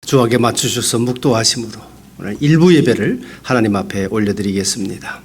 주악에 맞추셔서 묵도하심으로 오늘 일부 예배를 하나님 앞에 올려드리겠습니다.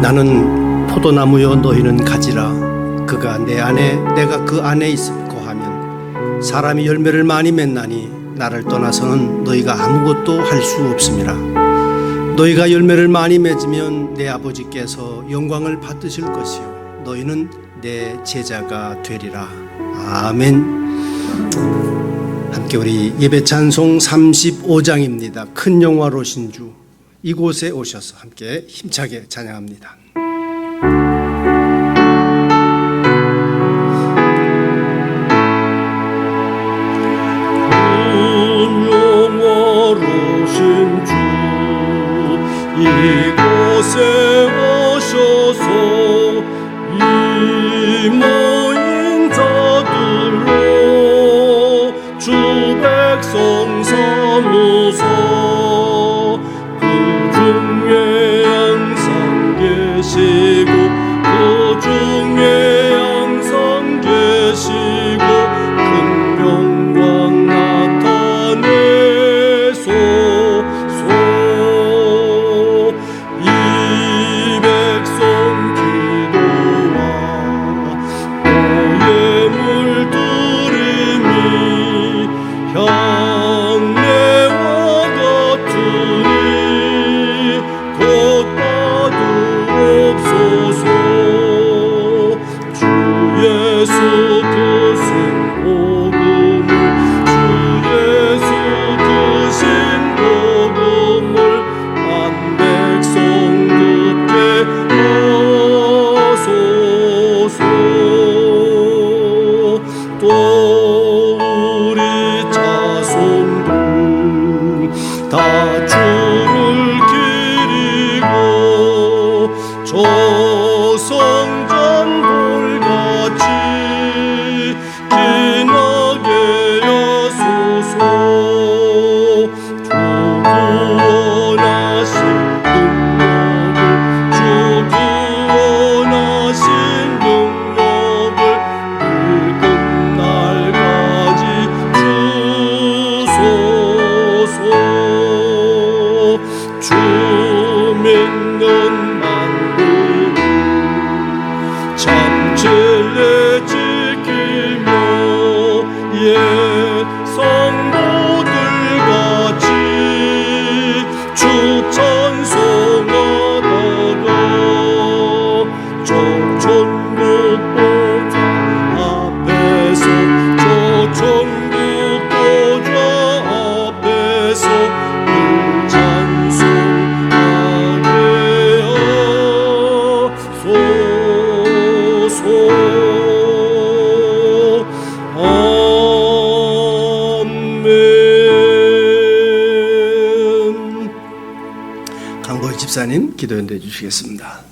나는 포도나무여 너희는 가지라. 그가 내 안에 내가 그 안에 있고 하면 사람이 열매를 많이 맺나니 나를 떠나서는 너희가 아무것도 할 수 없음이라. 너희가 열매를 많이 맺으면 내 아버지께서 영광을 받으실 것이요 너희는 내 제자가 되리라. 아멘. 함께 우리 예배 찬송 35장입니다. 큰 영화로신 주 이곳에 오셔서 함께 힘차게 찬양합니다. 큰 영화로신 주 이곳에 오셔서 이 모인 자들로 주 백성 삼으소. 그 중에 항상 계시고 큰 영광 나타내소서. 이 백성 기도와 너의 물들임이 향내와 같으니 곧 받으옵소서. 주 예수 드신 복음을 주 예수 드신 복음을 한 백성 듣게 하소서. 또 우리 자손들 다 주를 기리고 조성전 돌같이 기나게 여소서. 주 구원하신 능력을 주 구원하신 능력을 늙은 날까지 주소서. 주 믿는 참질에 지키며 옛 성도들같이 주 찬송하다가 저 천국 보좌 앞에서 저 천국 보좌 앞에서 늘 찬송하게 하소서. 아멘. 강보희 집사님 기도 연대해 주시겠습니다.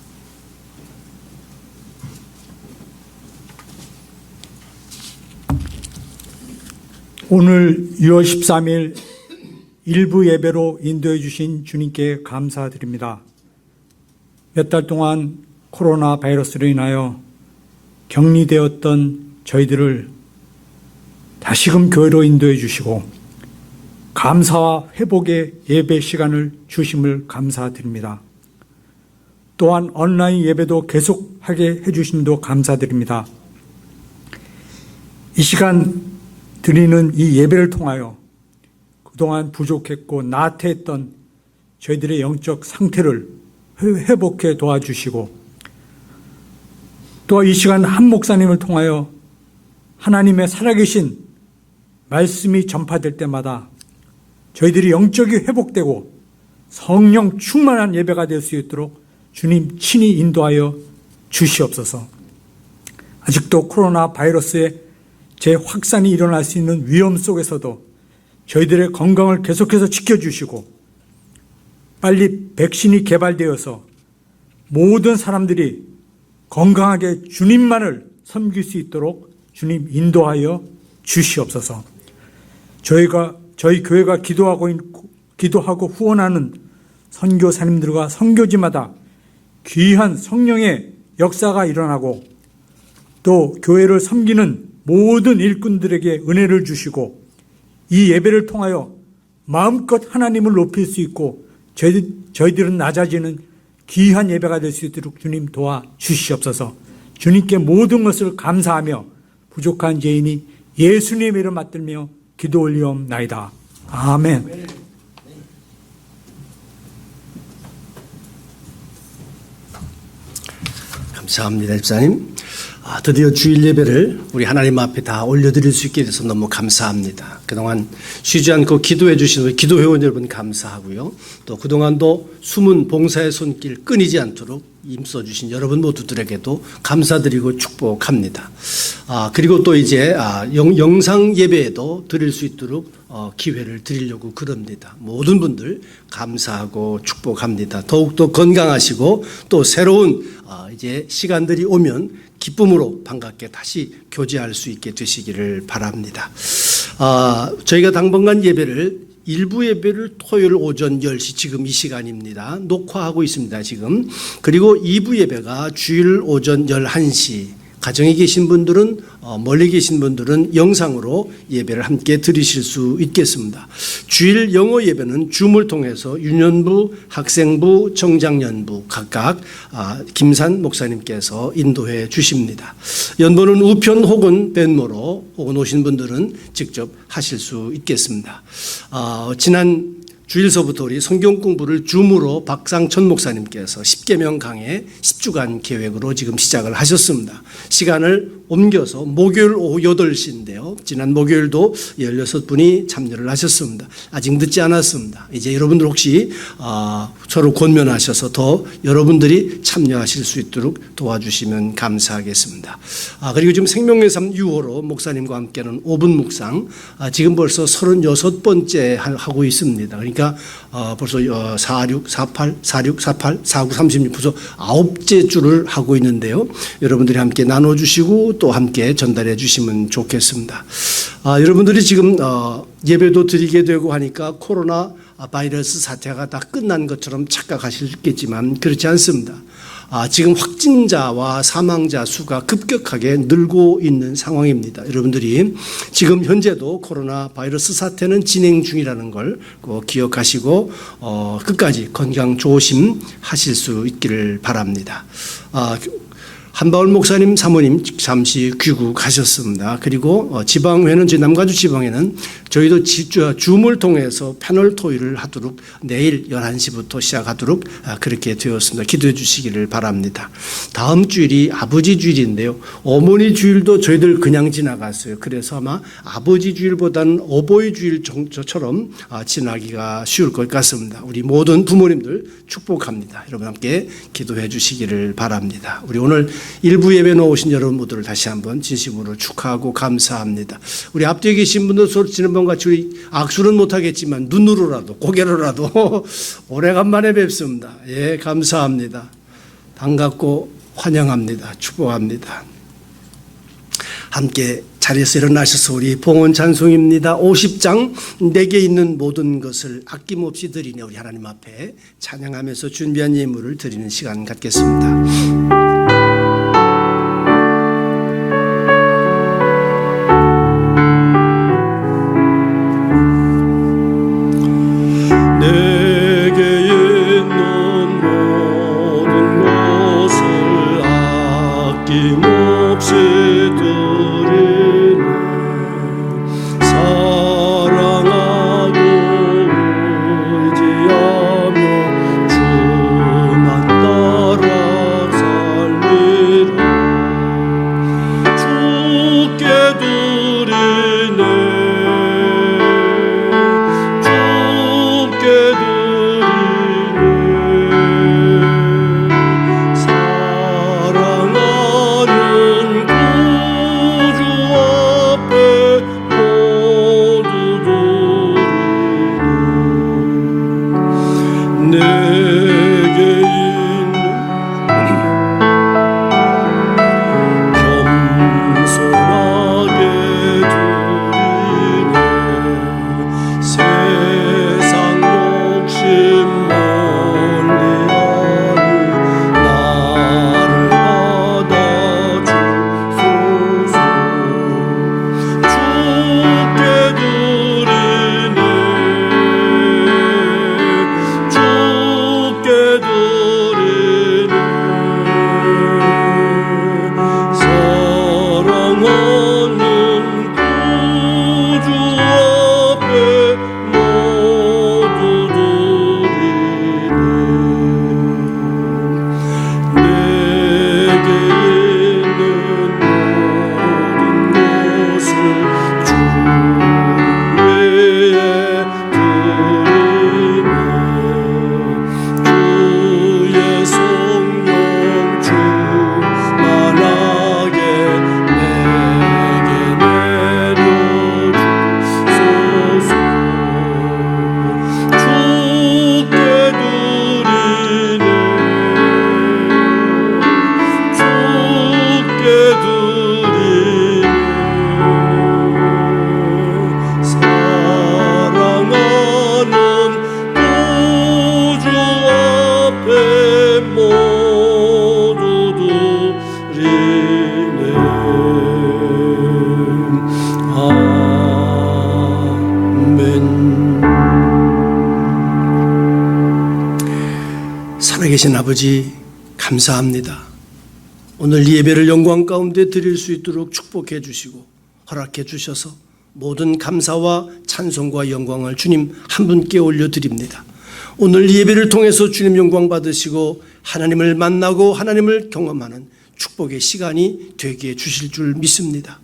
오늘 6월 13일 일부 예배로 인도해 주신 주님께 감사드립니다. 몇 달 동안 코로나 바이러스로 인하여 격리되었던 저희들을 다시금 교회로 인도해 주시고 감사와 회복의 예배 시간을 주심을 감사드립니다. 또한 온라인 예배도 계속하게 해주심도 감사드립니다. 이 시간 드리는 이 예배를 통하여 그동안 부족했고 나태했던 저희들의 영적 상태를 회복해 도와주시고 또 이 시간 한 목사님을 통하여 하나님의 살아계신 말씀이 전파될 때마다 저희들이 영적이 회복되고 성령 충만한 예배가 될 수 있도록 주님 친히 인도하여 주시옵소서. 아직도 코로나 바이러스의 재확산이 일어날 수 있는 위험 속에서도 저희들의 건강을 계속해서 지켜주시고 빨리 백신이 개발되어서 모든 사람들이 건강하게 주님만을 섬길 수 있도록 주님 인도하여 주시옵소서. 저희 교회가 기도하고 후원하는 선교사님들과 선교지마다 귀한 성령의 역사가 일어나고 또 교회를 섬기는 모든 일꾼들에게 은혜를 주시고 이 예배를 통하여 마음껏 하나님을 높일 수 있고 저희들은 낮아지는 귀한 예배가 될 수 있도록 주님 도와주시옵소서. 주님께 모든 것을 감사하며 부족한 죄인이 예수님의 이름 받들며 기도 올리옵나이다. 아멘. 감사합니다, 집사님. 드디어 주일 예배를 우리 하나님 앞에 다 올려드릴 수 있게 돼서 너무 감사합니다. 그동안 쉬지 않고 기도해 주신 우리 기도회원 여러분 감사하고요. 또 그동안도 숨은 봉사의 손길 끊이지 않도록 힘써주신 여러분 모두들에게도 감사드리고 축복합니다. 그리고 또 이제 영상 예배에도 드릴 수 있도록 기회를 드리려고 그럽니다. 모든 분들 감사하고 축복합니다. 더욱더 건강하시고 또 새로운 이제 시간들이 오면 기쁨으로 반갑게 다시 교제할 수 있게 되시기를 바랍니다. 저희가 당분간 예배를 일부 예배를 토요일 오전 10시 지금 이 시간입니다. 녹화하고 있습니다. 지금. 그리고 2부 예배가 주일 오전 11시 가정에 계신 분들은 멀리 계신 분들은 영상으로 예배를 함께 드리실 수 있겠습니다. 주일 영어 예배는 줌을 통해서 유년부, 학생부, 청장년부 각각 김산 목사님께서 인도해 주십니다. 연보는 우편 혹은 벤모로 혹은 오신 분들은 직접 하실 수 있겠습니다. 지난 주일서부터 우리 성경 공부를 줌으로 박상천 목사님께서 10계명 강해 10주간 계획으로 지금 시작을 하셨습니다. 시간을 옮겨서 목요일 오후 8시인데요. 지난 목요일도 16분이 참여를 하셨습니다. 아직 늦지 않았습니다. 이제 여러분들 혹시 서로 권면하셔서 더 여러분들이 참여하실 수 있도록 도와주시면 감사하겠습니다. 그리고 지금 생명의 삶 6호로 목사님과 함께하는 5분 묵상 지금 벌써 36번째 하고 있습니다. 그러니까 벌써 46, 48, 46, 48, 49, 36 벌써 9째 주를 하고 있는데요. 여러분들이 함께 나눠주시고 또 함께 전달해 주시면 좋겠습니다. 여러분들이 지금 예배도 드리게 되고 하니까 코로나 바이러스 사태가 다 끝난 것처럼 착각하시겠지만 그렇지 않습니다. 지금 확진자와 사망자 수가 급격하게 늘고 있는 상황입니다. 여러분들이 지금 현재도 코로나 바이러스 사태는 진행 중이라는 걸 꼭 기억하시고 끝까지 건강 조심하실 수 있기를 바랍니다. 한바울 목사님 사모님 잠시 귀국하셨습니다. 그리고 지방회는 저희 남가주 지방에는 저희도 줌을 통해서 패널 토의를 하도록 내일 11시부터 시작하도록 그렇게 되었습니다. 기도해 주시기를 바랍니다. 다음 주일이 아버지 주일인데요. 어머니 주일도 저희들 그냥 지나갔어요. 그래서 아마 아버지 주일보다는 어버이 주일처럼 지나기가 쉬울 것 같습니다. 우리 모든 부모님들 축복합니다. 여러분 함께 기도해 주시기를 바랍니다. 우리 오늘 일부 예배 놓으신 여러분 모두를 다시 한번 진심으로 축하하고 감사합니다. 우리 앞뒤에 계신 분들 서로 지난번 같이 우리 악수는 못하겠지만 눈으로라도 고개로라도 오래간만에 뵙습니다. 예, 감사합니다. 반갑고 환영합니다. 축복합니다. 함께 자리에서 일어나셔서 우리 봉헌 찬송입니다. 50장 내게 있는 모든 것을 아낌없이 드리네 우리 하나님 앞에 찬양하면서 준비한 예물을 드리는 시간 갖겠습니다. 살아계신 아버지 감사합니다. 오늘 이 예배를 영광 가운데 드릴 수 있도록 축복해 주시고 허락해 주셔서 모든 감사와 찬송과 영광을 주님 한 분께 올려드립니다. 오늘 이 예배를 통해서 주님 영광 받으시고 하나님을 만나고 하나님을 경험하는 축복의 시간이 되게 해 주실 줄 믿습니다.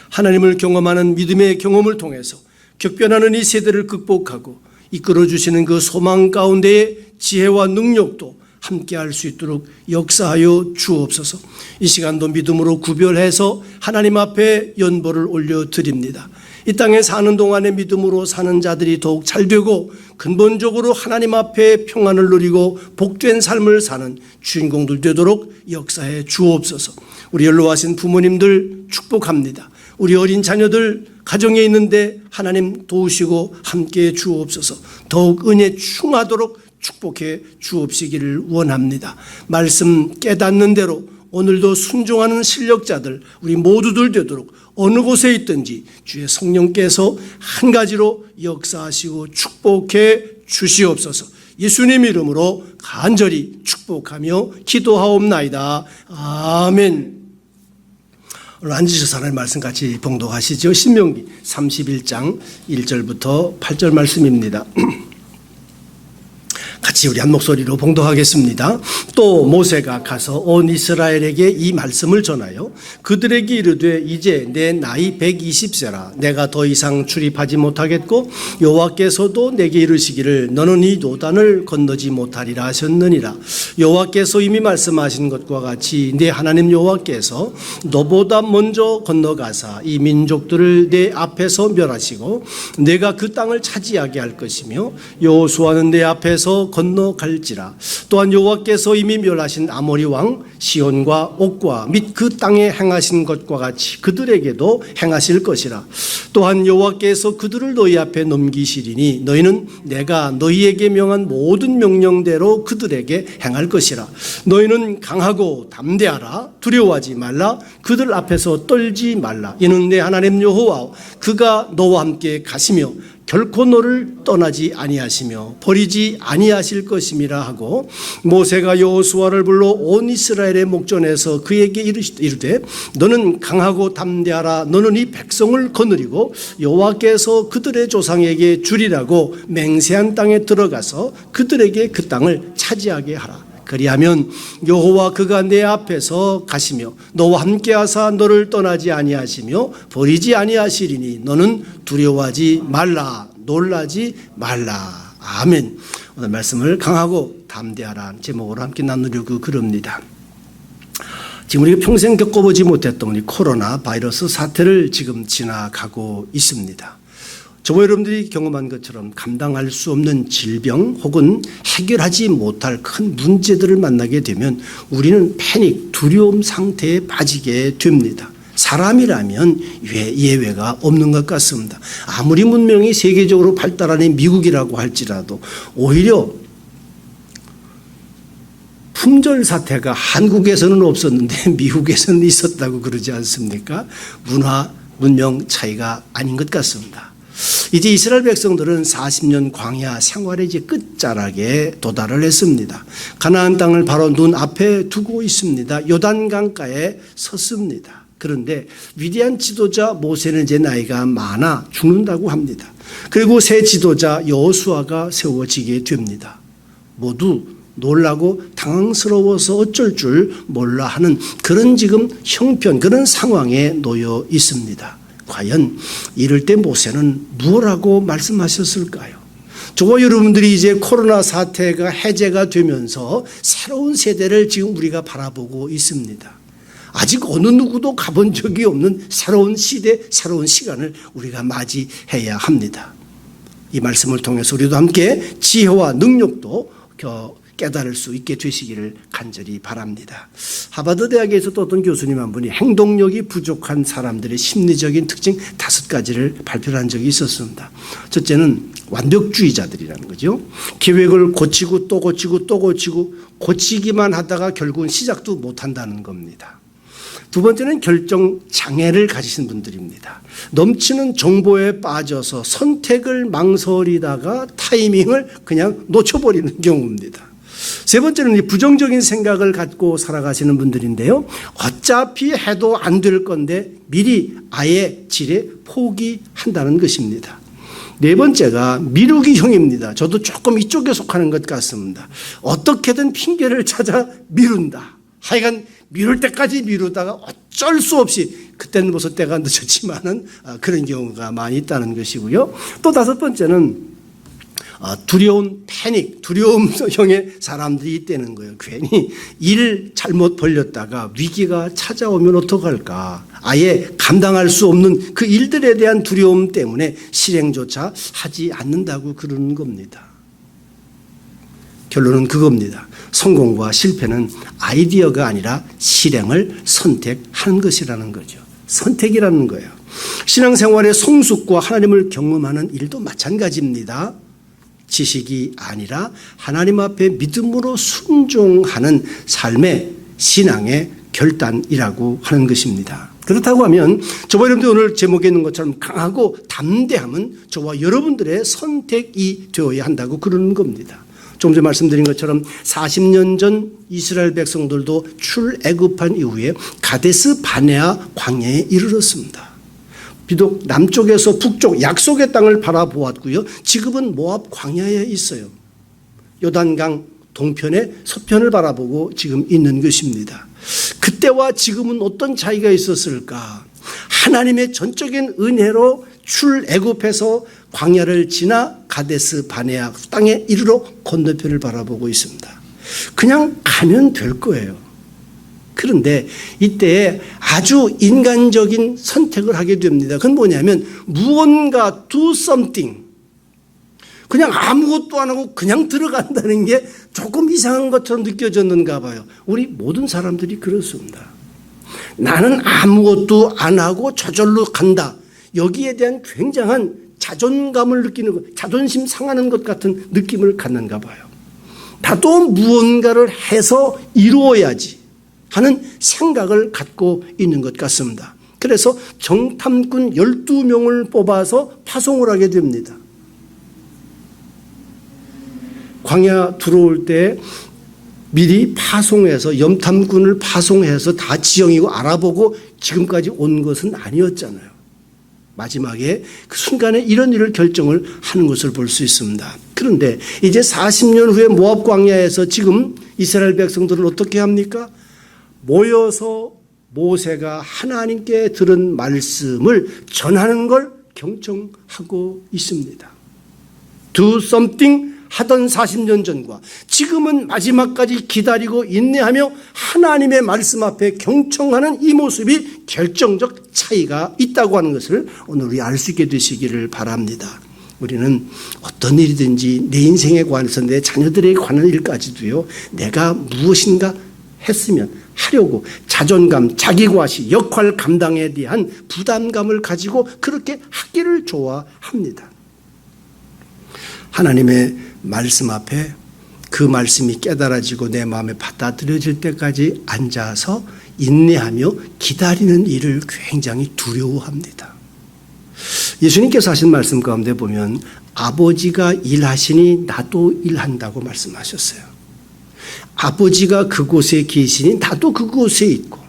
하나님을 경험하는 믿음의 경험을 통해서 격변하는 이 세대를 극복하고 이끌어 주시는 그 소망 가운데의 지혜와 능력도 함께 할 수 있도록 역사하여 주옵소서. 이 시간도 믿음으로 구별해서 하나님 앞에 연보를 올려드립니다. 이 땅에 사는 동안에 믿음으로 사는 자들이 더욱 잘되고 근본적으로 하나님 앞에 평안을 누리고 복된 삶을 사는 주인공들 되도록 역사해 주옵소서. 우리 연로하신 부모님들 축복합니다. 우리 어린 자녀들 가정에 있는데 하나님 도우시고 함께해 주옵소서. 더욱 은혜 충하도록 축복해 주옵시기를 원합니다. 말씀 깨닫는 대로 오늘도 순종하는 실력자들 우리 모두들 되도록 어느 곳에 있든지 주의 성령께서 한 가지로 역사하시고 축복해 주시옵소서. 예수님 이름으로 간절히 축복하며 기도하옵나이다. 아멘. 오늘 앉으셔서 하나님 말씀 같이 봉독하시죠. 신명기 31장 1절부터 8절 말씀입니다. 같이 우리 한 목소리로 봉독하겠습니다. 또 모세가 가서 온 이스라엘에게 이 말씀을 전하여 그들에게 이르되 이제 내 나이 120세라 내가 더 이상 출입하지 못하겠고 여호와께서도 내게 이르시기를 너는 이 요단을 건너지 못하리라 하셨느니라. 여호와께서 이미 말씀하신 것과 같이 내 하나님 여호와께서 너보다 먼저 건너가사 이 민족들을 내 앞에서 멸하시고 내가 그 땅을 차지하게 할 것이며 여호수아는 내 앞에서 건너갈지라. 또한 여호와께서 이미 멸하신 아모리 왕 시온과 옥과 및 그 땅에 행하신 것과 같이 그들에게도 행하실 것이라. 또한 여호와께서 그들을 너희 앞에 넘기시리니 너희는 내가 너희에게 명한 모든 명령대로 그들에게 행할 것이라. 너희는 강하고 담대하라. 두려워하지 말라. 그들 앞에서 떨지 말라. 이는 내 하나님 여호와 그가 너와 함께 가시며 결코 너를 떠나지 아니하시며 버리지 아니하실 것임이라 하고 모세가 여호수아를 불러 온 이스라엘의 목전에서 그에게 이르되 너는 강하고 담대하라. 너는 이 백성을 거느리고 여호와께서 그들의 조상에게 주리라고 맹세한 땅에 들어가서 그들에게 그 땅을 차지하게 하라. 그리하면 여호와 그가 내 앞에서 가시며 너와 함께하사 너를 떠나지 아니하시며 버리지 아니하시리니 너는 두려워하지 말라. 놀라지 말라. 아멘. 오늘 말씀을 강하고 담대하라는 제목으로 함께 나누려고 그럽니다. 지금 우리가 평생 겪어보지 못했던 이 코로나 바이러스 사태를 지금 지나가고 있습니다. 저와 여러분들이 경험한 것처럼 감당할 수 없는 질병 혹은 해결하지 못할 큰 문제들을 만나게 되면 우리는 패닉, 두려움 상태에 빠지게 됩니다. 사람이라면 예외가 없는 것 같습니다. 아무리 문명이 세계적으로 발달한 미국이라고 할지라도 오히려 품절 사태가 한국에서는 없었는데 미국에서는 있었다고 그러지 않습니까? 문화, 문명 차이가 아닌 것 같습니다. 이제 이스라엘 백성들은 40년 광야 생활의 이제 끝자락에 도달을 했습니다. 가나안 땅을 바로 눈앞에 두고 있습니다. 요단강가에 섰습니다. 그런데 위대한 지도자 모세는 이제 나이가 많아 죽는다고 합니다. 그리고 새 지도자 여호수아가 세워지게 됩니다. 모두 놀라고 당황스러워서 어쩔 줄 몰라 하는 그런 지금 형편, 그런 상황에 놓여 있습니다. 과연 이럴 때 모세는 무엇라고 말씀하셨을까요? 저와 여러분들이 이제 코로나 사태가 해제가 되면서 새로운 세대를 지금 우리가 바라보고 있습니다. 아직 어느 누구도 가본 적이 없는 새로운 시대, 새로운 시간을 우리가 맞이해야 합니다. 이 말씀을 통해서 우리도 함께 지혜와 능력도 깨달을 수 있게 되시기를 간절히 바랍니다. 하버드 대학에서 또 어떤 교수님 한 분이 행동력이 부족한 사람들의 심리적인 특징 5가지를 발표한 적이 있었습니다. 첫째는 완벽주의자들이라는 거죠. 계획을 고치고 또 고치고 또 고치고 고치기만 하다가 결국은 시작도 못한다는 겁니다. 두 번째는 결정 장애를 가지신 분들입니다. 넘치는 정보에 빠져서 선택을 망설이다가 타이밍을 그냥 놓쳐버리는 경우입니다. 세 번째는 이 부정적인 생각을 갖고 살아가시는 분들인데요. 어차피 해도 안 될 건데 미리 아예 지레 포기한다는 것입니다. 네 번째가 미루기형입니다. 저도 조금 이쪽에 속하는 것 같습니다. 어떻게든 핑계를 찾아 미룬다. 하여간 미룰 때까지 미루다가 어쩔 수 없이 그때는 벌써 때가 늦었지만은 그런 경우가 많이 있다는 것이고요. 또 다섯 번째는 두려움, 패닉, 두려움형의 사람들이 있다는 거예요. 괜히 일 잘못 벌렸다가 위기가 찾아오면 어떡할까. 아예 감당할 수 없는 그 일들에 대한 두려움 때문에 실행조차 하지 않는다고 그러는 겁니다. 결론은 그겁니다. 성공과 실패는 아이디어가 아니라 실행을 선택하는 것이라는 거죠. 선택이라는 거예요. 신앙생활의 성숙과 하나님을 경험하는 일도 마찬가지입니다. 지식이 아니라 하나님 앞에 믿음으로 순종하는 삶의 신앙의 결단이라고 하는 것입니다. 그렇다고 하면 저와 여러분들 오늘 제목에 있는 것처럼 강하고 담대함은 저와 여러분들의 선택이 되어야 한다고 그러는 겁니다. 조금 전에 말씀드린 것처럼 40년 전 이스라엘 백성들도 출애굽한 이후에 가데스 바네아 광야에 이르렀습니다. 비록 남쪽에서 북쪽 약속의 땅을 바라보았고요. 지금은 모압 광야에 있어요. 요단강 동편에 서편을 바라보고 지금 있는 것입니다. 그때와 지금은 어떤 차이가 있었을까? 하나님의 전적인 은혜로 출애굽해서 광야를 지나 가데스 바네아 땅에 이르러 건너편을 바라보고 있습니다. 그냥 가면 될 거예요. 그런데 이때 아주 인간적인 선택을 하게 됩니다. 그건 뭐냐면 무언가 do something. 그냥 아무것도 안 하고 그냥 들어간다는 게 조금 이상한 것처럼 느껴졌는가 봐요. 우리 모든 사람들이 그렇습니다. 나는 아무것도 안 하고 저절로 간다. 여기에 대한 굉장한 자존감을 느끼는 것, 자존심 상하는 것 같은 느낌을 갖는가 봐요. 나도 무언가를 해서 이루어야지 하는 생각을 갖고 있는 것 같습니다. 그래서 정탐꾼 12명을 뽑아서 파송을 하게 됩니다. 광야 들어올 때 미리 파송해서 염탐꾼을 파송해서 다 지형이고 알아보고 지금까지 온 것은 아니었잖아요. 마지막에 그 순간에 이런 일을 결정을 하는 것을 볼 수 있습니다. 그런데 이제 40년 후에 모압 광야에서 지금 이스라엘 백성들은 어떻게 합니까? 모여서 모세가 하나님께 들은 말씀을 전하는 걸 경청하고 있습니다. Do something 하던 40년 전과 지금은 마지막까지 기다리고 인내하며 하나님의 말씀 앞에 경청하는 이 모습이 결정적 차이가 있다고 하는 것을 오늘 우리 알 수 있게 되시기를 바랍니다. 우리는 어떤 일이든지 내 인생에 관해서 내 자녀들에게 관한 일까지도요, 내가 무엇인가 했으면 하려고 자존감, 자기과시, 역할 감당에 대한 부담감을 가지고 그렇게 하기를 좋아합니다. 하나님의 말씀 앞에 그 말씀이 깨달아지고 내 마음에 받아들여질 때까지 앉아서 인내하며 기다리는 일을 굉장히 두려워합니다. 예수님께서 하신 말씀 가운데 보면 아버지가 일하시니 나도 일한다고 말씀하셨어요. 아버지가 그곳에 계시니 나도 그곳에 있고,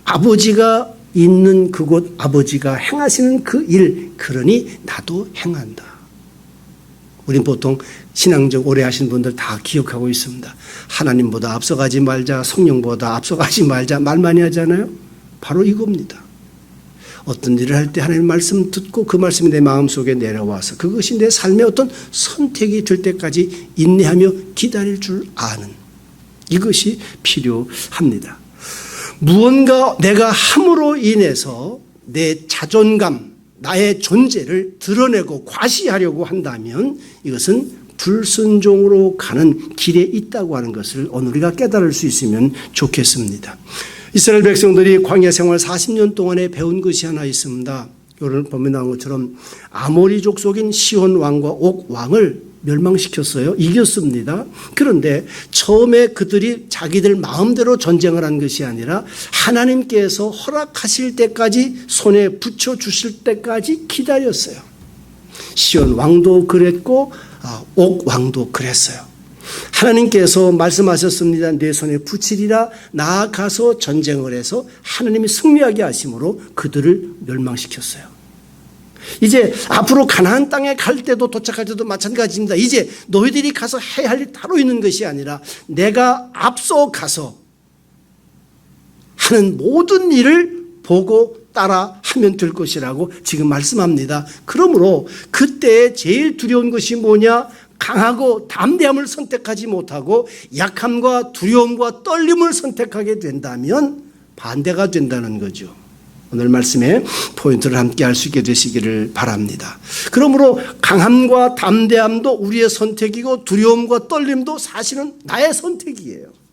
아버지가 있는 그곳, 아버지가 행하시는 그 일, 그러니 나도 행한다. 우린 보통 신앙적 오래 하신 분들 다 기억하고 있습니다. 하나님보다 앞서가지 말자, 성령보다 앞서가지 말자 말 많이 하잖아요. 바로 이겁니다. 어떤 일을 할 때 하나님의 말씀 듣고 그 말씀이 내 마음속에 내려와서 그것이 내 삶의 어떤 선택이 될 때까지 인내하며 기다릴 줄 아는, 이것이 필요합니다. 무언가 내가 함으로 인해서 내 자존감, 나의 존재를 드러내고 과시하려고 한다면 이것은 불순종으로 가는 길에 있다고 하는 것을 오늘 우리가 깨달을 수 있으면 좋겠습니다. 이스라엘 백성들이 광야 생활 40년 동안에 배운 것이 하나 있습니다. 오늘 본문에 나온 것처럼 아모리족 속인 시혼 왕과 옥 왕을 멸망시켰어요. 이겼습니다. 그런데 처음에 그들이 자기들 마음대로 전쟁을 한 것이 아니라 하나님께서 허락하실 때까지 손에 붙여주실 때까지 기다렸어요. 시온 왕도 그랬고 옥 왕도 그랬어요. 하나님께서 말씀하셨습니다. 내 손에 붙이리라. 나아가서 전쟁을 해서 하나님이 승리하게 하심으로 그들을 멸망시켰어요. 이제 앞으로 가나안 땅에 갈 때도 도착할 때도 마찬가지입니다. 이제 너희들이 가서 해야 할 일 따로 있는 것이 아니라 내가 앞서 가서 하는 모든 일을 보고 따라 하면 될 것이라고 지금 말씀합니다. 그러므로 그때 제일 두려운 것이 뭐냐? 강하고 담대함을 선택하지 못하고 약함과 두려움과 떨림을 선택하게 된다면 반대가 된다는 거죠. 오늘 말씀에 포인트를 함께 할 수 있게 되시기를 바랍니다. 그러므로 강함과 담대함도 우리의 선택이고 두려움과 떨림도 사실은 나의 선택이에요.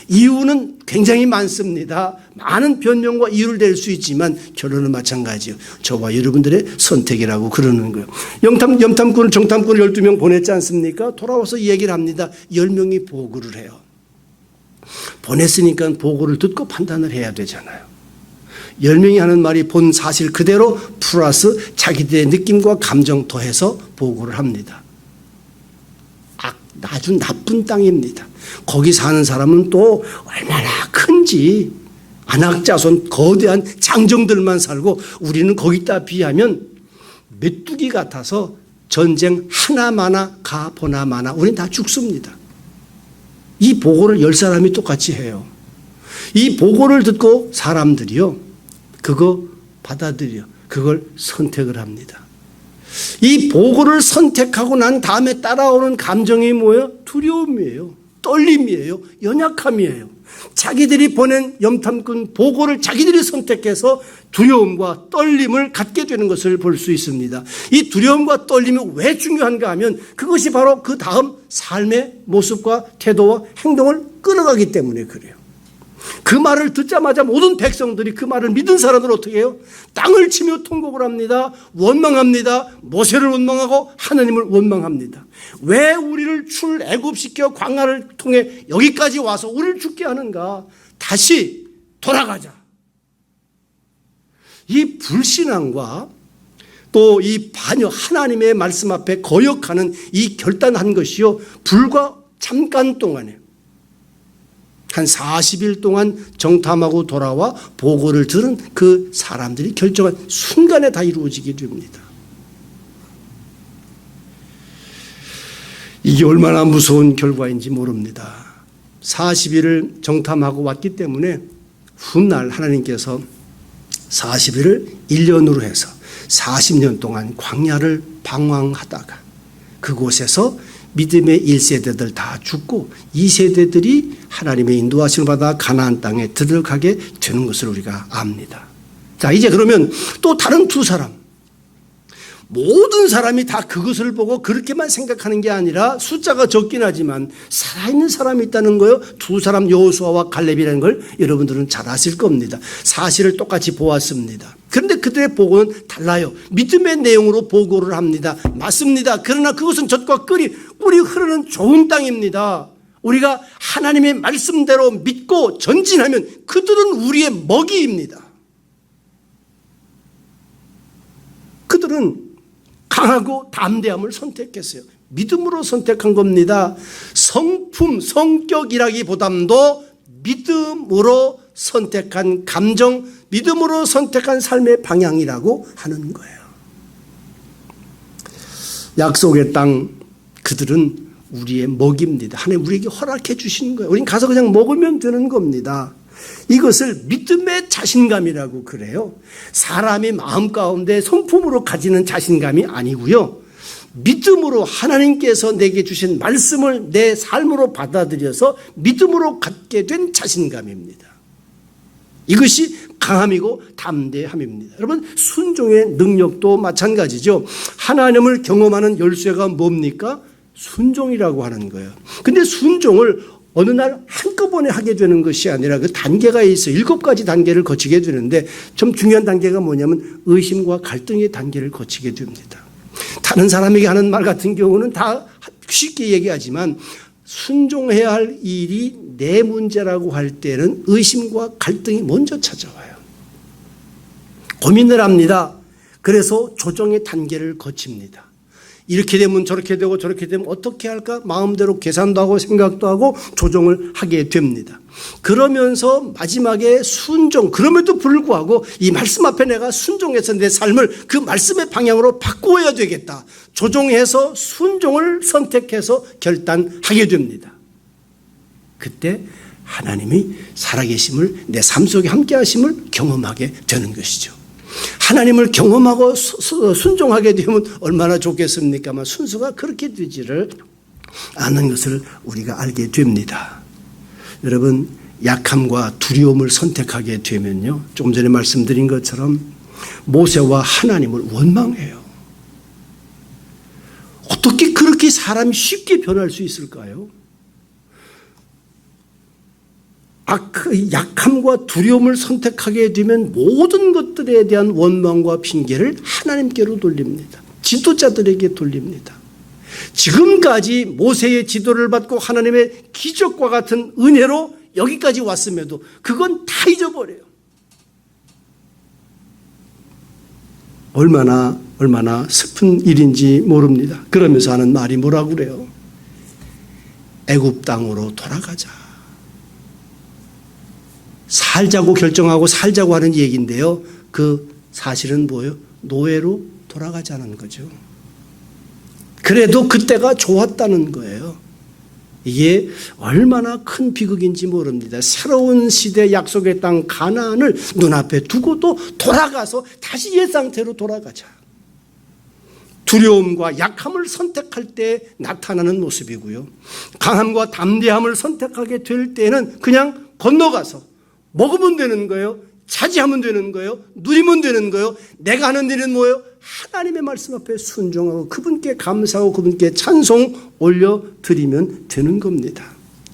이유는 굉장히 많습니다. 많은 변명과 이유를 댈 수 있지만 결론은 마찬가지예요. 저와 여러분들의 선택이라고 그러는 거예요. 정탐꾼을 12명 보냈지 않습니까? 돌아와서 이 얘기를 합니다. 10명이 보고를 해요. 보냈으니까 보고를 듣고 판단을 해야 되잖아요. 10명이 하는 말이 본 사실 그대로 플러스 자기들의 느낌과 감정 더해서 보고를 합니다. 아주 나쁜 땅입니다. 거기 사는 사람은 또 얼마나 큰지 안악자손 거대한 장정들만 살고 우리는 거기다 비하면 메뚜기 같아서 전쟁 하나마나 가보나마나 우리는 다 죽습니다. 이 보고를 10사람이 똑같이 해요. 이 보고를 듣고 사람들이요 그거 받아들여 그걸 선택을 합니다. 이 보고를 선택하고 난 다음에 따라오는 감정이 뭐예요? 두려움이에요. 떨림이에요. 연약함이에요. 자기들이 보낸 염탐꾼 보고를 자기들이 선택해서 두려움과 떨림을 갖게 되는 것을 볼 수 있습니다. 이 두려움과 떨림이 왜 중요한가 하면 그것이 바로 그 다음 삶의 모습과 태도와 행동을 끌어가기 때문에 그래요. 그 말을 듣자마자 모든 백성들이 그 말을 믿은 사람들은 어떻게 해요? 땅을 치며 통곡을 합니다. 원망합니다. 모세를 원망하고 하나님을 원망합니다. 왜 우리를 출애굽시켜 광야를 통해 여기까지 와서 우리를 죽게 하는가? 다시 돌아가자. 이 불신앙과 또 이 반역 하나님의 말씀 앞에 거역하는 이 결단한 것이요 불과 잠깐 동안에 한 40일 동안 정탐하고 돌아와 보고를 들은 그 사람들이 결정한 순간에 다 이루어지게 됩니다. 이게 얼마나 무서운 결과인지 모릅니다. 40일을 정탐하고 왔기 때문에 훗날 하나님께서 40일을 1년으로 해서 40년 동안 광야를 방황하다가 그곳에서 믿음의 1세대들 다 죽고 2세대들이 하나님의 인도하심을 받아 가나안 땅에 들어가게 되는 것을 우리가 압니다. 자, 이제 그러면 또 다른 두 사람, 모든 사람이 다 그것을 보고 그렇게만 생각하는 게 아니라 숫자가 적긴 하지만 살아있는 사람이 있다는 거예요. 두 사람 여호수아와 갈렙이라는 걸 여러분들은 잘 아실 겁니다. 사실을 똑같이 보았습니다. 그런데 그들의 보고는 달라요. 믿음의 내용으로 보고를 합니다. 맞습니다. 그러나 그것은 젖과 꿀이 흐르는 좋은 땅입니다. 우리가 하나님의 말씀대로 믿고 전진하면 그들은 우리의 먹이입니다. 그들은 강하고 담대함을 선택했어요. 믿음으로 선택한 겁니다. 성품, 성격이라기보다도 믿음으로 선택한 감정, 믿음으로 선택한 삶의 방향이라고 하는 거예요. 약속의 땅, 그들은 우리의 먹입니다. 하나님 우리에게 허락해 주시는 거예요. 우린 가서 그냥 먹으면 되는 겁니다. 이것을 믿음의 자신감이라고 그래요. 사람이 마음 가운데 성품으로 가지는 자신감이 아니고요. 믿음으로 하나님께서 내게 주신 말씀을 내 삶으로 받아들여서 믿음으로 갖게 된 자신감입니다. 이것이 강함이고 담대함입니다. 여러분, 순종의 능력도 마찬가지죠. 하나님을 경험하는 열쇠가 뭡니까? 순종이라고 하는 거예요. 근데 순종을 어느 날 한꺼번에 하게 되는 것이 아니라 그 단계가 있어요. 7가지 단계를 거치게 되는데 좀 중요한 단계가 뭐냐면 의심과 갈등의 단계를 거치게 됩니다. 다른 사람에게 하는 말 같은 경우는 다 쉽게 얘기하지만 순종해야 할 일이 내 문제라고 할 때는 의심과 갈등이 먼저 찾아와요. 고민을 합니다. 그래서 조정의 단계를 거칩니다. 이렇게 되면 저렇게 되고 저렇게 되면 어떻게 할까 마음대로 계산도 하고 생각도 하고 조정을 하게 됩니다. 그러면서 마지막에 순종, 그럼에도 불구하고 이 말씀 앞에 내가 순종해서 내 삶을 그 말씀의 방향으로 바꾸어야 되겠다. 조종해서 순종을 선택해서 결단하게 됩니다. 그때 하나님이 살아계심을 내 삶 속에 함께 하심을 경험하게 되는 것이죠. 하나님을 경험하고 순종하게 되면 얼마나 좋겠습니까만 순수가 그렇게 되지를 않는 것을 우리가 알게 됩니다. 여러분, 약함과 두려움을 선택하게 되면요, 조금 전에 말씀드린 것처럼 모세와 하나님을 원망해요. 어떻게 그렇게 사람이 쉽게 변할 수 있을까요? 약함과 두려움을 선택하게 되면 모든 것들에 대한 원망과 핑계를 하나님께로 돌립니다. 지도자들에게 돌립니다. 지금까지 모세의 지도를 받고 하나님의 기적과 같은 은혜로 여기까지 왔음에도 그건 다 잊어버려요. 얼마나 슬픈 일인지 모릅니다. 그러면서 하는 말이 뭐라고 그래요? 애굽 땅으로 돌아가자. 살자고 결정하고 살자고 하는 얘기인데요. 그 사실은 뭐예요? 노예로 돌아가자는 거죠. 그래도 그때가 좋았다는 거예요. 이게 얼마나 큰 비극인지 모릅니다. 새로운 시대 약속의 땅 가나안을 눈앞에 두고도 돌아가서 다시 옛 상태로 돌아가자. 두려움과 약함을 선택할 때 나타나는 모습이고요. 강함과 담대함을 선택하게 될 때는 그냥 건너가서 먹으면 되는 거예요. 차지하면 되는 거예요. 누리면 되는 거예요. 내가 하는 일은 뭐예요? 하나님의 말씀 앞에 순종하고 그분께 감사하고 그분께 찬송 올려드리면 되는 겁니다.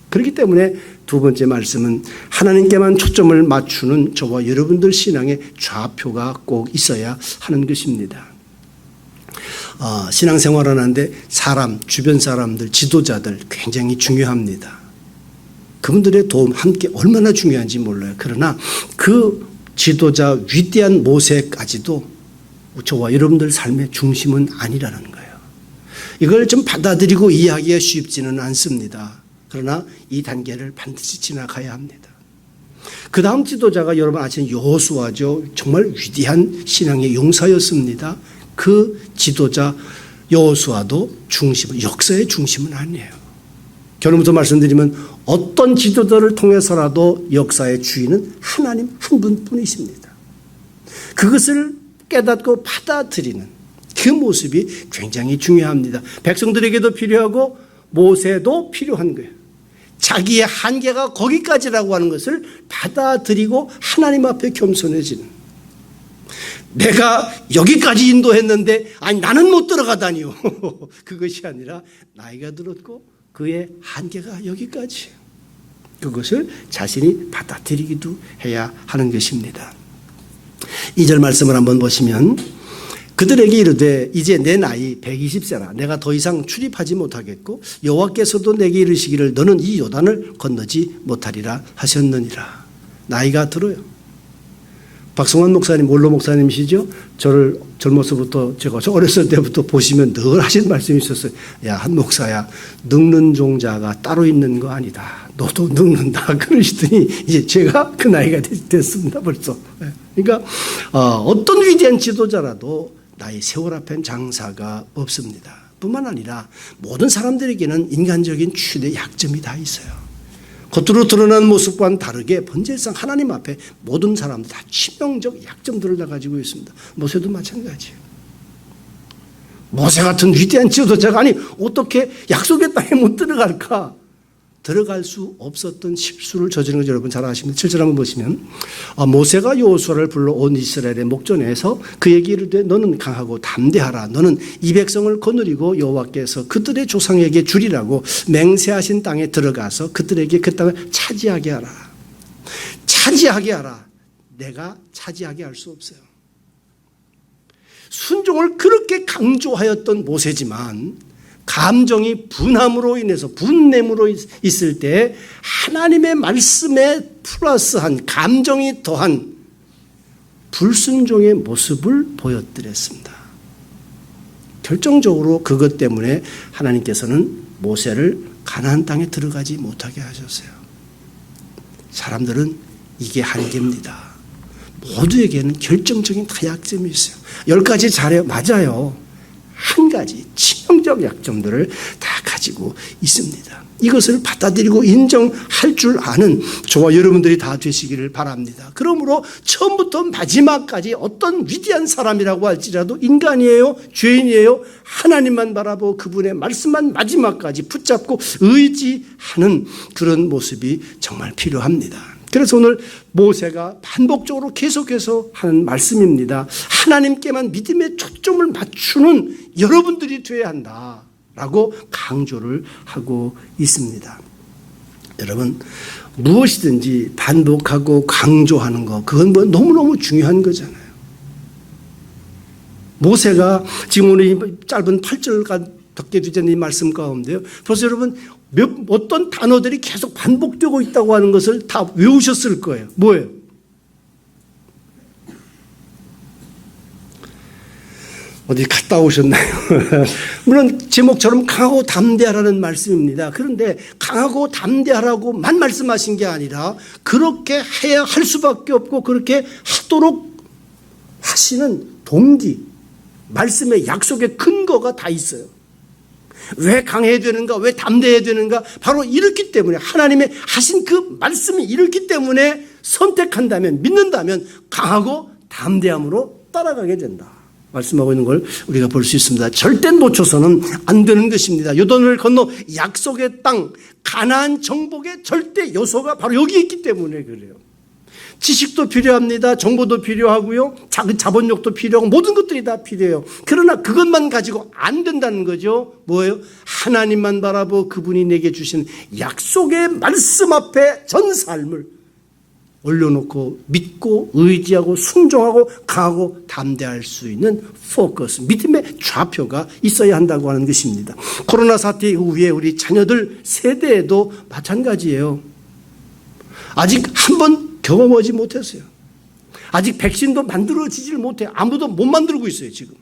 그렇기 때문에 두 번째 말씀은 하나님께만 초점을 맞추는 저와 여러분들 신앙의 좌표가 꼭 있어야 하는 것입니다. 신앙생활을 하는데 사람, 주변 사람들, 지도자들 굉장히 중요합니다. 그분들의 도움 함께 얼마나 중요한지 몰라요. 그러나 그 지도자 위대한 모세까지도 저와 여러분들 삶의 중심은 아니라는 거예요. 이걸 좀 받아들이고 이해하기가 쉽지는 않습니다. 그러나 이 단계를 반드시 지나가야 합니다. 그 다음 지도자가 여러분 아시는 여호수아죠. 정말 위대한 신앙의 용사였습니다. 그 지도자 여호수아도 역사의 중심은 아니에요. 결론부터 말씀드리면 어떤 지도자를 통해서라도 역사의 주인은 하나님 한 분뿐이십니다. 그것을 깨닫고 받아들이는 그 모습이 굉장히 중요합니다. 백성들에게도 필요하고 모세도 필요한 거예요. 자기의 한계가 거기까지라고 하는 것을 받아들이고 하나님 앞에 겸손해지는, 내가 여기까지 인도했는데 아니 나는 못 들어가다니요. 그것이 아니라 나이가 들었고 그의 한계가 여기까지, 그것을 자신이 받아들이기도 해야 하는 것입니다. 2절 말씀을 한번 보시면 그들에게 이르되 이제 내 나이 120세라 내가 더 이상 출입하지 못하겠고 여호와께서도 내게 이르시기를 너는 이 요단을 건너지 못하리라 하셨느니라. 나이가 들어요. 박성환 목사님, 원로 목사님이시죠? 저를 젊어서부터 제가 어렸을 때부터 보시면 늘 하신 말씀이 있었어요. 야, 한 목사야, 늙는 종자가 따로 있는 거 아니다. 너도 늙는다. 그러시더니 이제 제가 그 나이가 됐습니다. 벌써. 그러니까 어떤 위대한 지도자라도 나의 세월 앞엔 장사가 없습니다. 뿐만 아니라 모든 사람들에게는 인간적인 최대 약점이 다 있어요. 겉으로 드러난 모습과는 다르게 본질상 하나님 앞에 모든 사람들 다 치명적 약점들을 다 가지고 있습니다. 모세도 마찬가지예요. 모세 같은 위대한 지도자가 아니 어떻게 약속의 땅에 못 들어갈까? 들어갈 수 없었던 실수를 저지른 거 여러분 잘 아십니다. 7절 한번 보시면 모세가 여호수아를 불러 온 이스라엘의 목전에서 그에게 이르되 너는 강하고 담대하라. 너는 이 백성을 거느리고 여호와께서 그들의 조상에게 주리라고 맹세하신 땅에 들어가서 그들에게 그 땅을 차지하게 하라. 차지하게 하라. 내가 차지하게 할 수 없어요. 순종을 그렇게 강조하였던 모세지만 감정이 분함으로 인해서 분냄으로 있을 때 하나님의 말씀에 플러스한 감정이 더한 불순종의 모습을 보여드렸습니다. 결정적으로 그것 때문에 하나님께서는 모세를 가나안 땅에 들어가지 못하게 하셨어요. 사람들은 이게 한계입니다. 모두에게는 결정적인 타약점이 있어요. 10가지 잘해요. 맞아요. 한 가지 치명적 약점들을 다 가지고 있습니다. 이것을 받아들이고 인정할 줄 아는 저와 여러분들이 다 되시기를 바랍니다. 그러므로 처음부터 마지막까지 어떤 위대한 사람이라고 할지라도 인간이에요, 죄인이에요. 하나님만 바라보고 그분의 말씀만 마지막까지 붙잡고 의지하는 그런 모습이 정말 필요합니다. 그래서 오늘 모세가 반복적으로 계속해서 하는 말씀입니다. 하나님께만 믿음의 초점을 맞추는 여러분들이 되어야 한다라고 강조를 하고 있습니다. 여러분, 무엇이든지 반복하고 강조하는 거, 그건 뭐 너무너무 중요한 거잖아요. 모세가 지금 오늘 이 짧은 8절밖에 되지 않는 이 말씀 가운데요. 벌써 여러분 어떤 단어들이 계속 반복되고 있다고 하는 것을 다 외우셨을 거예요. 뭐예요? 어디 갔다 오셨나요? 물론 제목처럼 강하고 담대하라는 말씀입니다. 그런데 강하고 담대하라고만 말씀하신 게 아니라 그렇게 해야 할 수밖에 없고 그렇게 하도록 하시는 동기, 말씀의 약속의 근거가 다 있어요. 왜 강해야 되는가? 왜 담대해야 되는가? 바로 이렇기 때문에 하나님의 하신 그 말씀이 이렇기 때문에 선택한다면, 믿는다면 강하고 담대함으로 따라가게 된다. 말씀하고 있는 걸 우리가 볼 수 있습니다. 절대 놓쳐서는 안 되는 것입니다. 요단을 건너 약속의 땅, 가나안 정복의 절대 요소가 바로 여기 있기 때문에 그래요. 지식도 필요합니다. 정보도 필요하고요. 자본력도 필요하고 모든 것들이 다 필요해요. 그러나 그것만 가지고 안 된다는 거죠. 뭐예요? 하나님만 바라보고 그분이 내게 주신 약속의 말씀 앞에 전 삶을 올려놓고 믿고 의지하고 순종하고 강하고 담대할 수 있는 포커스, 믿음의 좌표가 있어야 한다고 하는 것입니다. 코로나 사태 이후에 우리 자녀들 세대에도 마찬가지예요. 아직 한번 경험하지 못했어요. 아직 백신도 만들어지질 못해요. 아무도 못 만들고 있어요, 지금.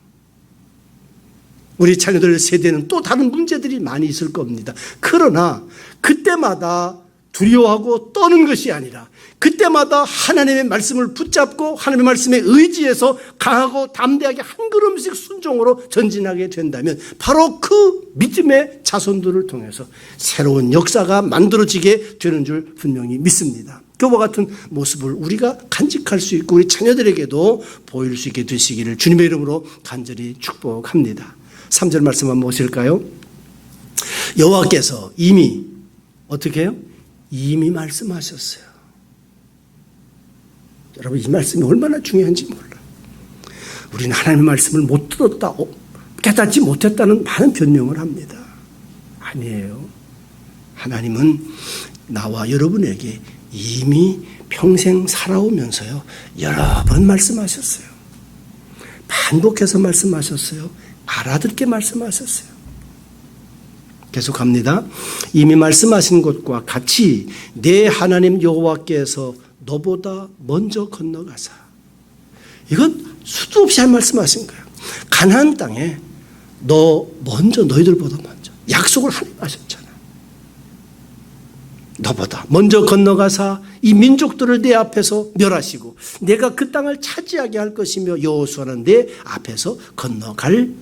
우리 자녀들 세대는 또 다른 문제들이 많이 있을 겁니다. 그러나 그때마다 두려워하고 떠는 것이 아니라 그때마다 하나님의 말씀을 붙잡고 하나님의 말씀에 의지해서 강하고 담대하게 한 걸음씩 순종으로 전진하게 된다면 바로 그 믿음의 자손들을 통해서 새로운 역사가 만들어지게 되는 줄 분명히 믿습니다. 그와 같은 모습을 우리가 간직할 수 있고 우리 자녀들에게도 보일 수 있게 되시기를 주님의 이름으로 간절히 축복합니다. 3절 말씀 한번 보실까요? 여호와께서 이미 어떻게 해요? 이미 말씀하셨어요. 여러분, 이 말씀이 얼마나 중요한지 몰라요. 우리는 하나님의 말씀을 못 들었다, 깨닫지 못했다는 많은 변명을 합니다. 아니에요. 하나님은 나와 여러분에게 이미 평생 살아오면서요, 여러 번 말씀하셨어요. 반복해서 말씀하셨어요. 알아듣게 말씀하셨어요. 계속합니다. 이미 말씀하신 것과 같이 내 하나님 여호와께서 너보다 먼저 건너가사. 이건 수도 없이 할 말씀하신 거예요. 가나안 땅에 너희들보다 먼저 약속을 하나님 하셨잖아. 너보다 먼저 건너가사 이 민족들을 내 앞에서 멸하시고 내가 그 땅을 차지하게 할 것이며 여호수아는 내 앞에서 건너갈지라.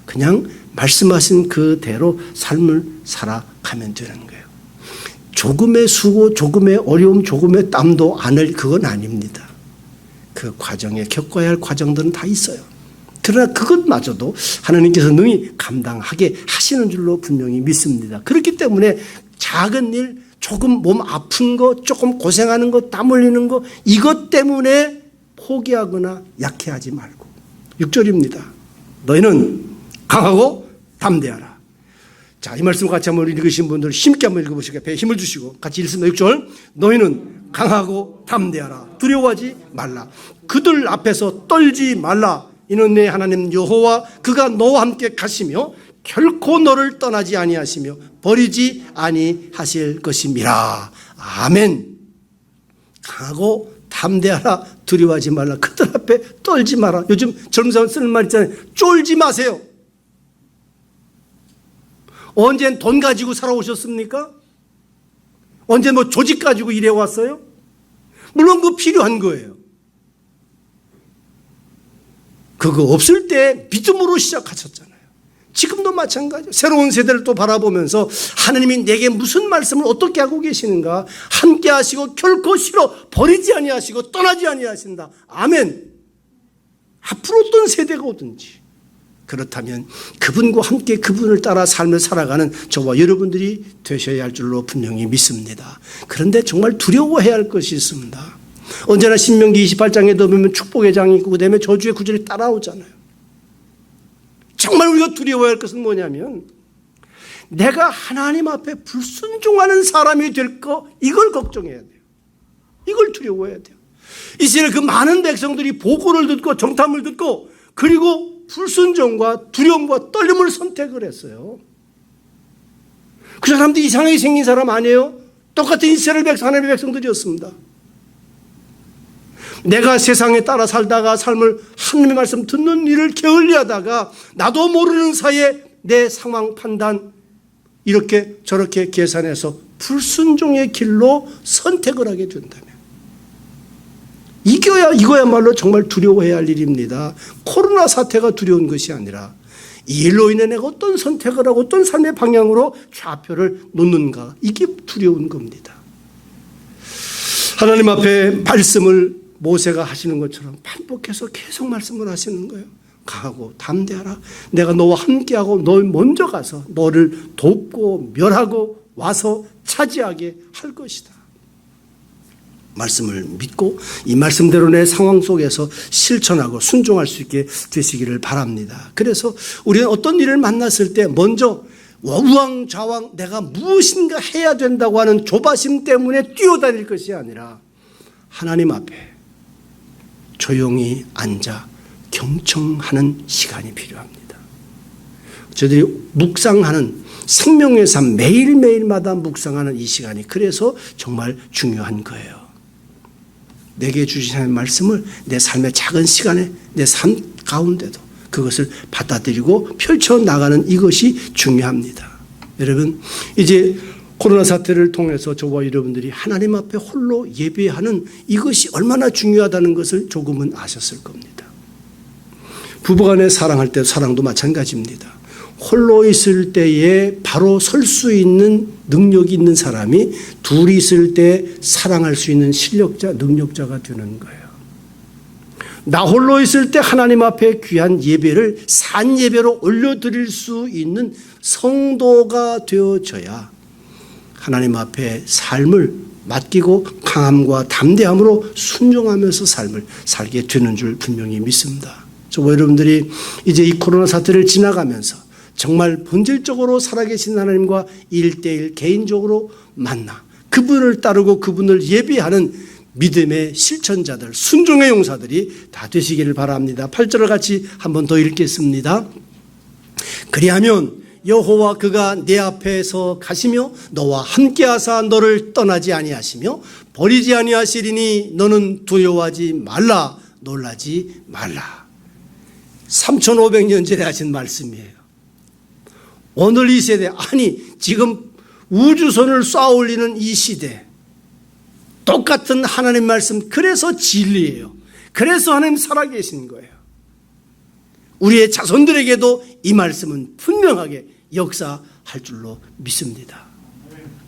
그냥 말씀하신 그대로 삶을 살아가면 되는 거예요. 조금의 수고, 조금의 어려움, 조금의 땀도 그건 아닙니다. 그 과정에 겪어야 할 과정들은 다 있어요. 그러나 그것마저도 하나님께서 능히 감당하게 하시는 줄로 분명히 믿습니다. 그렇기 때문에 작은 일, 조금 몸 아픈 거, 조금 고생하는 거, 땀 흘리는 거, 이것 때문에 포기하거나 약해하지 말고. 6절입니다. 너희는 강하고 담대하라. 자, 이 말씀 같이 한번 읽으신 분들 힘있게 한번 읽어보시고 배에 힘을 주시고 같이 읽습니다. 6절. 너희는 강하고 담대하라. 두려워하지 말라. 그들 앞에서 떨지 말라. 이는 내 하나님 여호와 그가 너와 함께 가시며 결코 너를 떠나지 아니하시며 버리지 아니하실 것임이라. 아멘. 강하고 담대하라, 두려워하지 말라. 그들 앞에 떨지 마라. 요즘 젊은 사람 쓰는 말 있잖아요. 쫄지 마세요. 언젠 돈 가지고 살아오셨습니까? 언제 뭐 조직 가지고 일해왔어요? 물론 그거 필요한 거예요. 그거 없을 때 믿음으로 시작하셨잖아요. 지금도 마찬가지예요. 새로운 세대를 또 바라보면서 하나님이 내게 무슨 말씀을 어떻게 하고 계시는가, 함께 하시고 결코 싫어 버리지 아니하시고 떠나지 아니하신다. 아멘. 앞으로 어떤 세대가 오든지 그렇다면 그분과 함께 그분을 따라 삶을 살아가는 저와 여러분들이 되셔야 할 줄로 분명히 믿습니다. 그런데 정말 두려워해야 할 것이 있습니다. 언제나 신명기 28장에도 보면 축복의 장이 있고 그다음에 저주의 구절이 따라오잖아요. 정말 우리가 두려워해야 할 것은 뭐냐면 내가 하나님 앞에 불순종하는 사람이 될 거, 이걸 걱정해야 돼요. 이걸 두려워해야 돼요. 이스라엘 그 많은 백성들이 보고를 듣고 정탐을 듣고 그리고 불순종과 두려움과 떨림을 선택을 했어요. 그 사람들이 이상하게 생긴 사람 아니에요? 똑같은 이스라엘 하나님의 백성들이었습니다. 내가 세상에 따라 살다가 삶을 하나님의 말씀 듣는 일을 게을리하다가 나도 모르는 사이에 내 상황 판단 이렇게 저렇게 계산해서 불순종의 길로 선택을 하게 된다면 이거야말로 정말 두려워해야 할 일입니다. 코로나 사태가 두려운 것이 아니라 이 일로 인해 내가 어떤 선택을 하고 어떤 삶의 방향으로 좌표를 놓는가, 이게 두려운 겁니다. 하나님 앞에 말씀을 모세가 하시는 것처럼 반복해서 계속 말씀을 하시는 거예요. 강하고 담대하라. 내가 너와 함께하고 너 먼저 가서 너를 돕고 멸하고 와서 차지하게 할 것이다. 말씀을 믿고 이 말씀대로 내 상황 속에서 실천하고 순종할 수 있게 되시기를 바랍니다. 그래서 우리는 어떤 일을 만났을 때 먼저 우왕좌왕 내가 무엇인가 해야 된다고 하는 조바심 때문에 뛰어다닐 것이 아니라 하나님 앞에 조용히 앉아 경청하는 시간이 필요합니다. 저희들이 묵상하는 생명의 삶, 매일매일마다 묵상하는 이 시간이 그래서 정말 중요한 거예요. 내게 주신 하나님의 말씀을 내 삶의 작은 시간에 내 삶 가운데도 그것을 받아들이고 펼쳐나가는 이것이 중요합니다. 여러분, 이제 코로나 사태를 통해서 저와 여러분들이 하나님 앞에 홀로 예배하는 이것이 얼마나 중요하다는 것을 조금은 아셨을 겁니다. 부부간에 사랑할 때 사랑도 마찬가지입니다. 홀로 있을 때에 바로 설 수 있는 능력이 있는 사람이 둘이 있을 때 사랑할 수 있는 실력자, 능력자가 되는 거예요. 나 홀로 있을 때 하나님 앞에 귀한 예배를 산 예배로 올려드릴 수 있는 성도가 되어져야 하나님 앞에 삶을 맡기고 강함과 담대함으로 순종하면서 삶을 살게 되는 줄 분명히 믿습니다. 저와 여러분들이 이제 이 코로나 사태를 지나가면서 정말 본질적으로 살아계신 하나님과 1대1 개인적으로 만나 그분을 따르고 그분을 예배하는 믿음의 실천자들, 순종의 용사들이 다 되시기를 바랍니다. 8절을 같이 한 번 더 읽겠습니다. 그리하면 여호와 그가 내 앞에서 가시며 너와 함께하사 너를 떠나지 아니하시며 버리지 아니하시리니 너는 두려워하지 말라, 놀라지 말라. 3500년 전에 하신 말씀이에요. 오늘 이 세대, 아니 지금 우주선을 쏘아 올리는 이 시대 똑같은 하나님 말씀, 그래서 진리예요. 그래서 하나님 살아계신 거예요. 우리의 자손들에게도 이 말씀은 분명하게 역사할 줄로 믿습니다.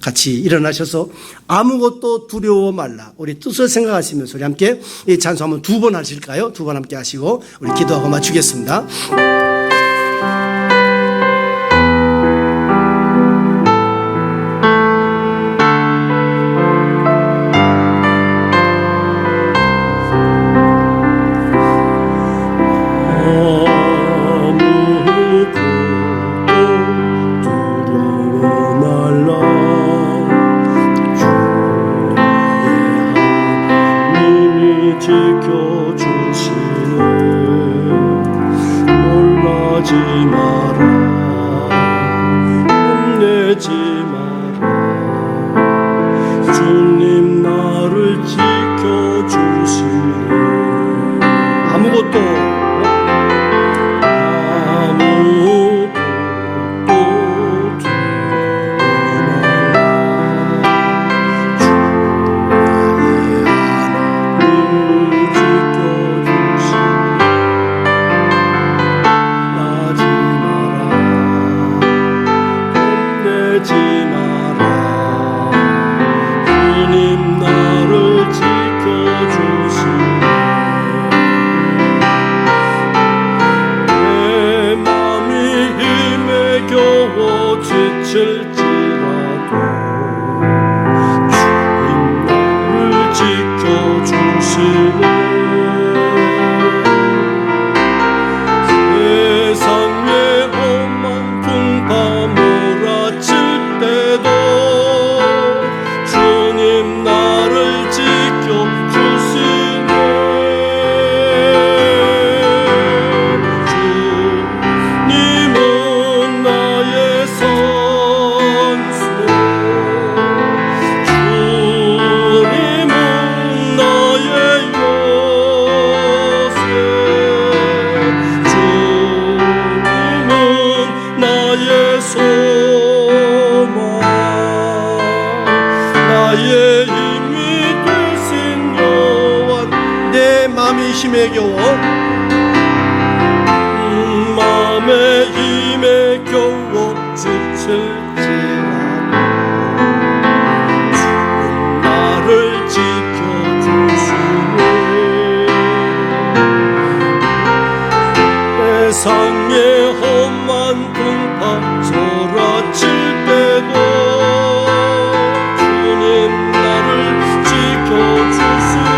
같이 일어나셔서 아무것도 두려워 말라. 우리 뜻을 생각하시면서 우리 함께 이 찬송 한번 2번 하실까요? 2번 함께 하시고 우리 기도하고 마치겠습니다. 주님 나를 지켜 지켜주시네. 아무것도 힘에 겨워 마음의 힘에 겨워 지칠지라도 주는 나를 지켜주시네. 세상의 험한 풍파 sor아칠 때도 주님 나를 지켜주시네.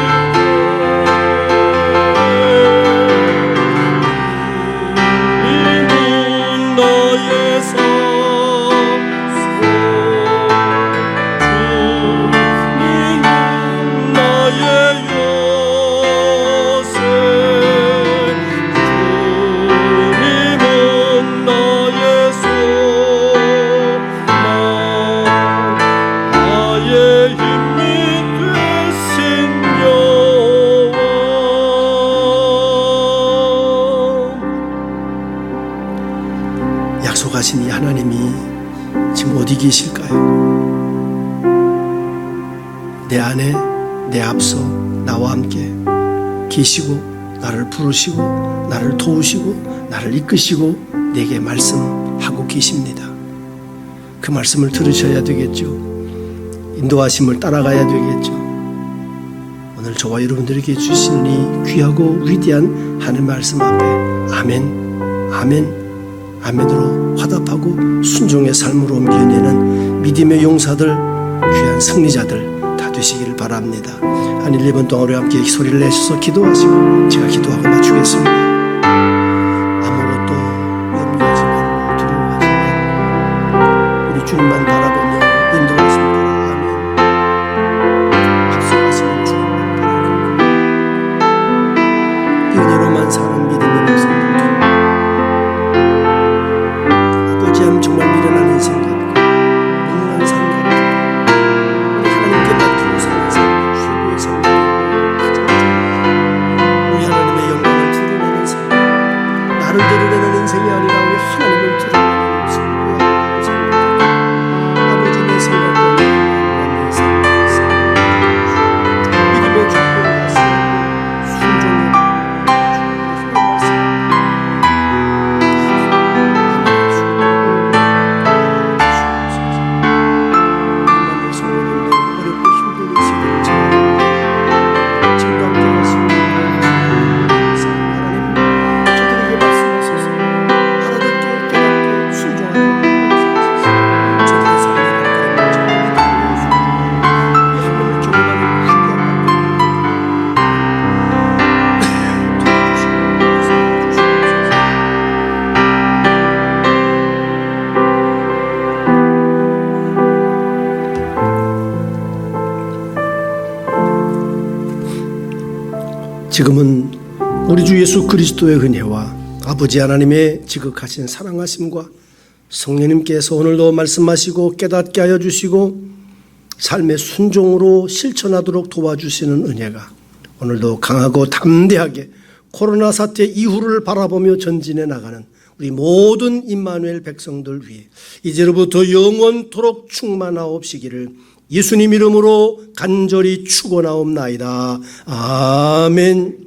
약속하신 이 하나님이 지금 어디 계실까요? 내 안에 내 앞서 나와 함께 계시고 나를 부르시고 나를 도우시고 나를 이끄시고 내게 말씀하고 계십니다. 그 말씀을 들으셔야 되겠죠. 인도하심을 따라가야 되겠죠. 오늘 저와 여러분들에게 주신 이 귀하고 위대한 하나님의 말씀 앞에 아멘 아멘 아멘으로 화답하고 순종의 삶으로 옮겨내는 믿음의 용사들, 귀한 승리자들 다 되시기를 바랍니다. 한 1, 2분 동안 우리 함께 소리를 내셔서 기도하시고 제가 기도하고 마치겠습니다. 아무것도 염려하지 말고 두려워하지 말고 우리 주님만 바라보며 인도하시는 따라 아멘. 앞서가시는 주님만 바라보고 은혜로만 사는 믿음의 백성들 정말 미련한 생각과 무능한 생각들 우리 하나님께 맡기고 사는 삶이 최고의 삶이고 가장 우리 하나님의 영광을 드러내는 삶 나를 드러내는 인생이 아니라 우리 하나님을 드러내는 승리와 삶입니다. 아버지 내 생각과 내 마음과 내 생각을 믿음의 축복을 말씀하고 순종의 주님의 말씀 지금은 우리 주 예수 그리스도의 은혜와 아버지 하나님의 지극하신 사랑하심과 성령님께서 오늘도 말씀하시고 깨닫게 하여 주시고 삶의 순종으로 실천하도록 도와주시는 은혜가 오늘도 강하고 담대하게 코로나 사태 이후를 바라보며 전진해 나가는 우리 모든 임마누엘 백성들 위해 이제로부터 영원토록 충만하옵시기를 예수님 이름으로 간절히 축원하옵나이다. 아멘.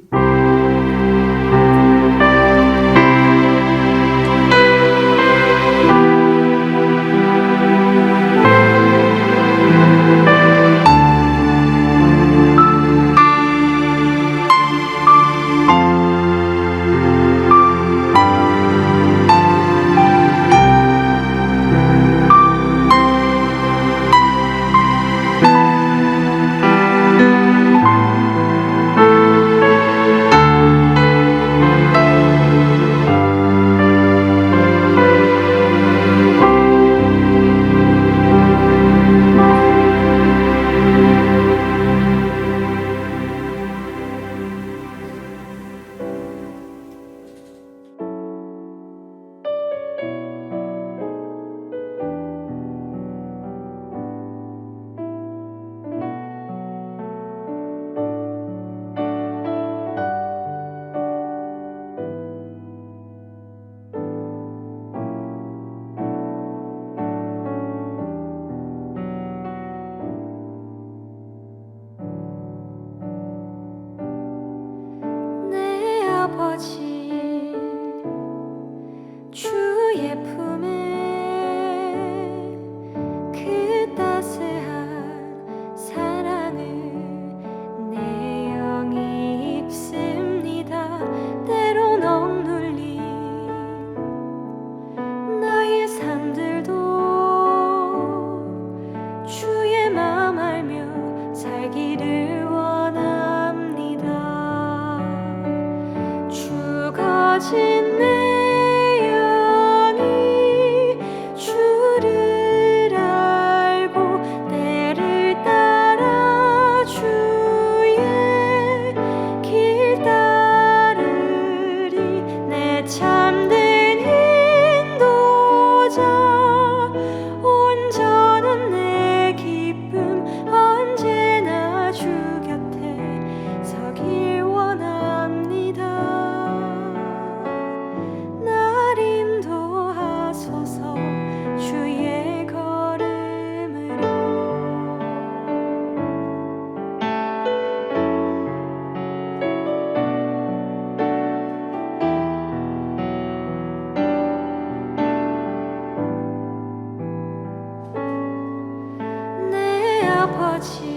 주의 품에 그 따스한 사랑을 내 영이 입습니다. 때론 억눌린 나의 삶들도 주의 맘 알며 살기를 원합니다. 죽어진 내 아버지